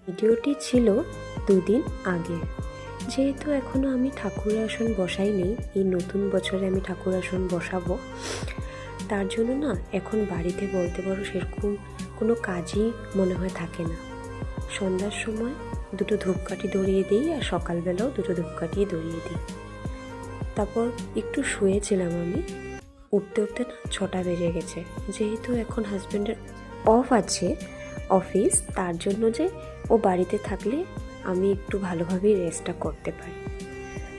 ভিডিওটি ছিল 2 দিন আগে। যেহেতু এখনও আমি ঠাকুর আসন বসাইনি, এই নতুন বছরে আমি ঠাকুর আসন বসাবো, তার জন্য না এখন বাড়িতে বলতে পারো সেরকম কোনো কাজই মনে হয় থাকে না। সন্ধ্যার সময় 2টো ধূপকাঠি ধরিয়ে দিই আর সকালবেলাও 2টো ধূপকাঠি ধরিয়ে দিই। তারপর একটু শুয়েছিলাম আমি, উঠতে উঠতে না 6টা বেজে গেছে। যেহেতু এখন হাজব্যান্ডের অফ আছে অফিস, তার জন্য যে ও বাড়িতে থাকলে আমি একটু ভালোভাবেই রেস্টটা করতে পারি।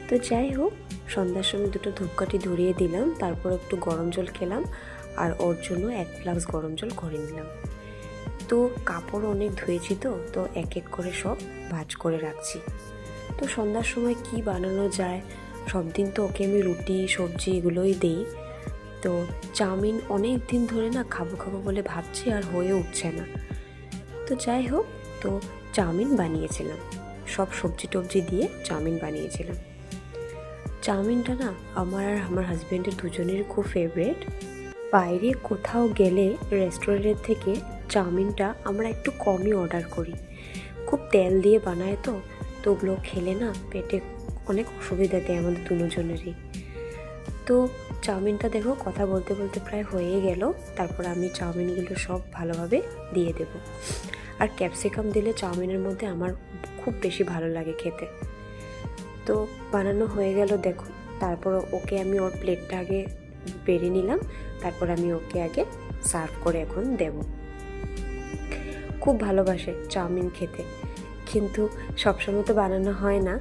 তো যাই হোক, সন্ধ্যার সময় 2টো ধূপকাঠি ধরিয়ে দিলাম, তারপর একটু গরম জল খেলাম আর ওর জন্য 1 ফ্লাক্স গরম জল করে নিলাম। তো কাপড় অনেক ধুয়েছি, তো এক এক করে সব ভাঁজ করে রাখছি। তো সন্ধ্যার সময় কি বানানো যায়, সব দিন তো ওকে আমি রুটি সবজি এগুলোই দিই। তো চাউমিন অনেক দিন ধরে না খাবো খাবো বলে ভাবছি আর হয়ে উঠছে না। তো যাই হোক, তো চাউমিন বানিয়েছিলাম, সব সবজি টবজি দিয়ে চাউমিন বানিয়েছিলাম। চাউমিনটা না আমার আর আমার হাজব্যান্ডের দুজনেরই খুব ফেভারিট। বাইরে কোথাও গেলে রেস্টুরেন্টের থেকে চাউমিনটা আমরা একটু কমই অর্ডার করি, খুব তেল দিয়ে বানায় তো ওগুলো খেলে না পেটে অনেক অসুবিধা দেয় আমাদের দুজনেরই। তো চাউমিনটা দেখো কথা বলতে বলতে প্রায় হয়ে গেল। তারপর আমি চাউমিনগুলো সব ভালোভাবে দিয়ে দেব। আর ক্যাপসিকাম দিলে চাউমিনের মধ্যে আমার খুব বেশি ভালো লাগে খেতে। তো বানানো হয়ে গেল দেখো। তারপর ওকে আমি ওর প্লেটটা আগে বেড়ে নিলাম, তারপর আমি ওকে আগে সার্ভ করে এখন দেব। খুব ভালোবাসে চাউমিন খেতে, কিন্তু সবসময় তো বানানো হয় না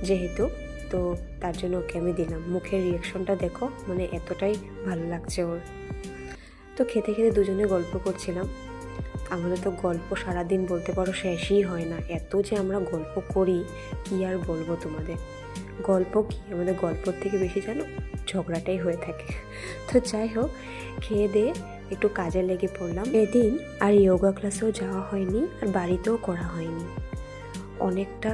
যেহেতু, তো তার জন্য ওকে আমি দিলাম। মুখের রিয়াকশনটা দেখো, মানে এতটাই ভালো লাগছে ওর। তো খেতে খেতে দুজনে গল্প করছিলাম। আমাদের তো গল্প সারাদিন বলতে পারো শেষই হয় না, এত যে আমরা গল্প করি কি আর বলবো তোমাদের। গল্প কি, আমাদের গল্পর থেকে বেশি জানো ঝগড়াটাই হয়ে থাকে। তো যাই হোক, খেয়ে দিয়ে একটু কাজে লেগে পড়লাম। এদিন আর যোগা ক্লাসেও যাওয়া হয়নি আর বাড়িতেও করা হয়নি, অনেকটা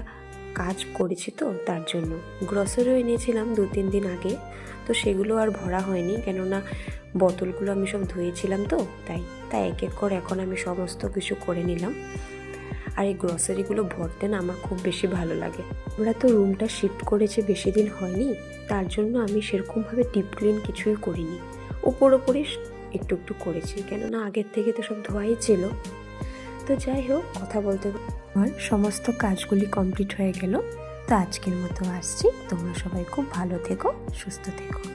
কাজ করেছি তো তার জন্য। গ্রসারিও এনেছিলাম 2-3 দিন আগে, তো সেগুলো আর ভরা হয়নি, কেননা বোতলগুলো আমি সব ধুয়েছিলাম তো তাই এক এক করে এখন আমি সমস্ত কিছু করে নিলাম। আর এই গ্রসারিগুলো ভরতে না আমার খুব বেশি ভালো লাগে। আমরা তো রুমটা শিফট করেছি বেশি দিন হয়নি, তার জন্য আমি সেরকমভাবে ডিপ ক্লিন কিছুই করিনি, উপরে একটু একটু করেছি, কেননা আগের থেকে তো সব ধোয়াই ছিল। তো যাই হোক, কথা বলতে আমার সমস্ত কাজগুলি কমপ্লিট হয়ে গেল। তো আজকের মতো আসছি, তোমরা সবাই খুব ভালো থেকো, সুস্থ থেকো।